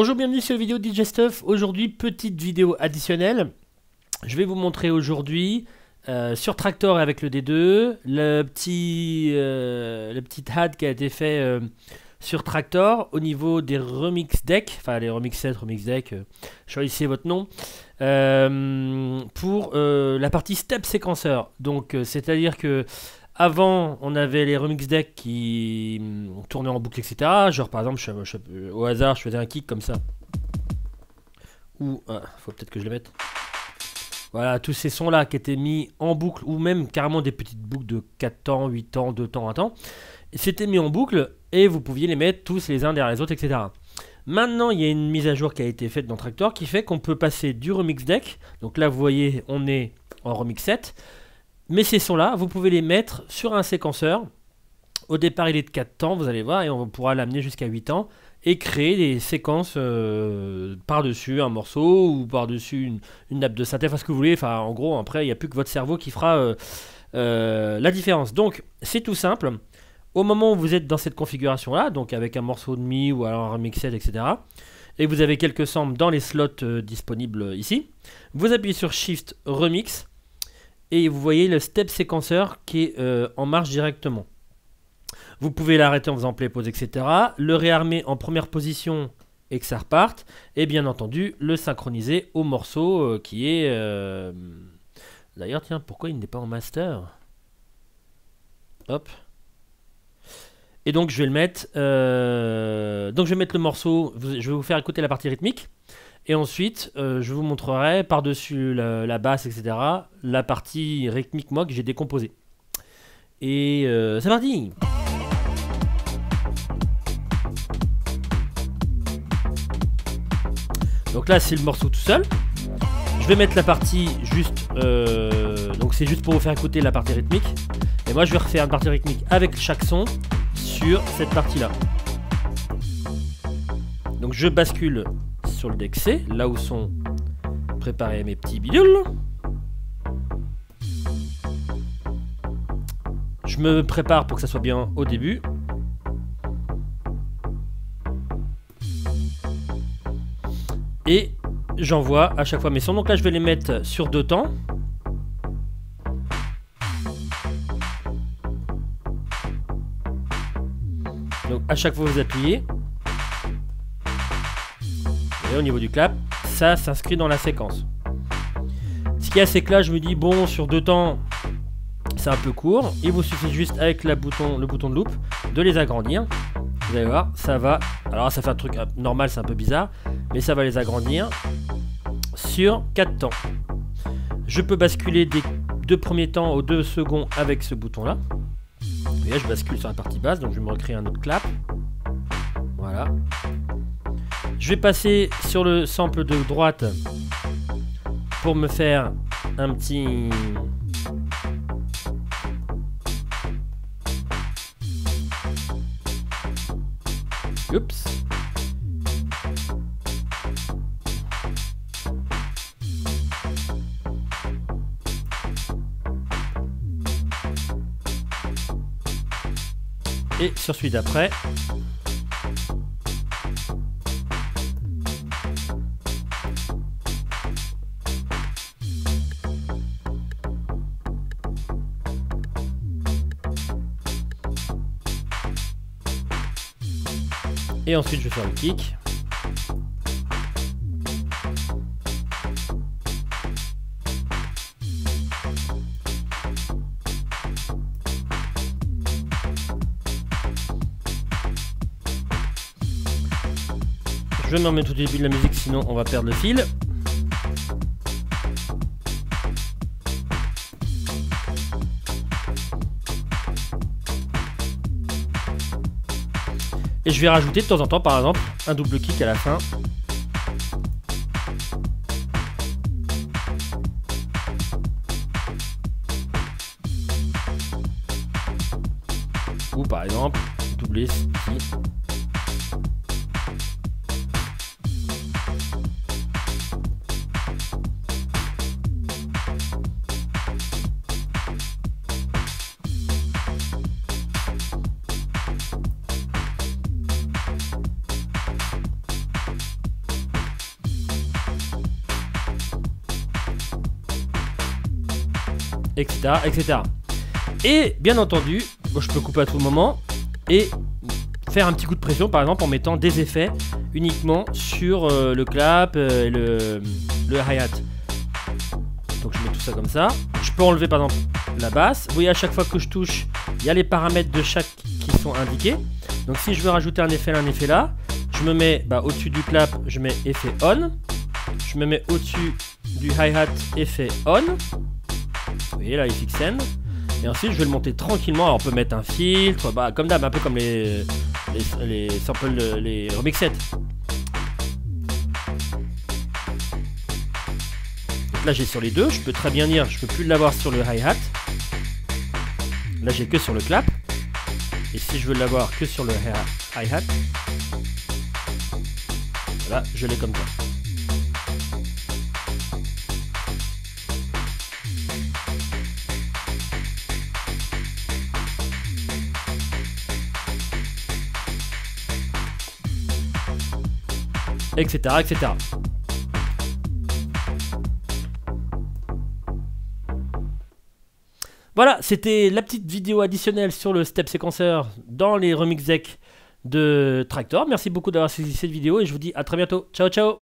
Bonjour, bienvenue sur la vidéo DJ Stuff. Aujourd'hui, petite vidéo additionnelle. Je vais vous montrer aujourd'hui sur Traktor avec le D2 le petit add qui a été fait sur Traktor au niveau des remix decks, enfin les remix set, remix deck, choisissez votre nom, pour la partie step séquenceur. Donc c'est-à-dire que avant, on avait les remix decks qui tournaient en boucle, etc. Genre, par exemple, au hasard, je faisais un kick comme ça. Ou, faut peut-être que je le mette. Voilà, tous ces sons-là qui étaient mis en boucle, ou même carrément des petites boucles de 4 temps, 8 temps, 2 temps, 1 temps. C'était mis en boucle, et vous pouviez les mettre tous les uns derrière les autres, etc. Maintenant, il y a une mise à jour qui a été faite dans Traktor, qui fait qu'on peut passer du remix deck. Donc là, vous voyez, on est en remix set. Mais ces sons-là, vous pouvez les mettre sur un séquenceur. Au départ, il est de 4 temps, vous allez voir, et on pourra l'amener jusqu'à 8 temps. Et créer des séquences par-dessus un morceau, ou par-dessus une nappe de synthé, enfin ce que vous voulez. Enfin, en gros, après, il n'y a plus que votre cerveau qui fera la différence. Donc, c'est tout simple. Au moment où vous êtes dans cette configuration-là, donc avec un morceau de mi, ou alors un remixed, etc., et vous avez quelques samples dans les slots disponibles ici, vous appuyez sur Shift Remix, et vous voyez le step séquenceur qui est en marche directement. Vous pouvez l'arrêter en faisant play, pause, etc. Le réarmer en première position et que ça reparte. Et bien entendu, le synchroniser au morceau qui est... D'ailleurs, tiens, pourquoi il n'est pas en master? Hop. Et donc, je vais le mettre... Donc, je vais mettre le morceau... Je vais vous faire écouter la partie rythmique. Et ensuite, je vous montrerai par-dessus la basse, etc., la partie rythmique, moi, que j'ai décomposée. Et c'est parti! Donc là, c'est le morceau tout seul. Je vais mettre la partie juste... donc c'est juste pour vous faire écouter la partie rythmique. Et moi, je vais refaire une partie rythmique avec chaque son sur cette partie-là. Donc je bascule sur le deck C, là où sont préparés mes petits bidules. Je me prépare pour que ça soit bien au début. Et j'envoie à chaque fois mes sons. Donc là, je vais les mettre sur 2 temps. Donc à chaque fois, vous appuyez. Et au niveau du clap, ça s'inscrit dans la séquence. Ce qui est assez que là, je me dis, bon, sur 2 temps, c'est un peu court. Il vous suffit juste avec le bouton de loop de les agrandir. Vous allez voir, ça va. Alors ça fait un truc normal, c'est un peu bizarre. Mais ça va les agrandir sur 4 temps. Je peux basculer des 2 premiers temps aux 2 seconds avec ce bouton-là. Et là, je bascule sur la partie basse, donc je vais me recréer un autre clap. Voilà. Je vais passer sur le sample de droite pour me faire un petit... Oups. Et sur celui d'après. Et ensuite je vais faire le kick. Je me remets tout au début de la musique, sinon on va perdre le fil. Et je vais rajouter de temps en temps, par exemple, un double kick à la fin. Ou par exemple, doubler ici. etc., etc. Et bien entendu, bon, je peux couper à tout moment et faire un petit coup de pression, par exemple en mettant des effets uniquement sur le clap et le hi-hat. Donc je mets tout ça comme ça. Je peux enlever par exemple la basse. Vous voyez, à chaque fois que je touche, il y a les paramètres de chaque qui sont indiqués. Donc si je veux rajouter un effet là, je me mets au-dessus du clap, je mets effet on. Je me mets au-dessus du hi-hat, effet on. Vous voyez là, il fixe end. Et ensuite je vais le monter tranquillement. Alors on peut mettre un filtre, comme d'hab, un peu comme les samples, les remix sets. Donc là j'ai sur les deux, je peux très bien dire, je peux plus l'avoir sur le hi-hat. Là j'ai que sur le clap. Et si je veux l'avoir que sur le hi-hat, voilà, je l'ai comme ça. Etc, etc. Voilà, c'était la petite vidéo additionnelle sur le step séquenceur dans les remix decks de Traktor. Merci beaucoup d'avoir suivi cette vidéo et je vous dis à très bientôt. Ciao, ciao!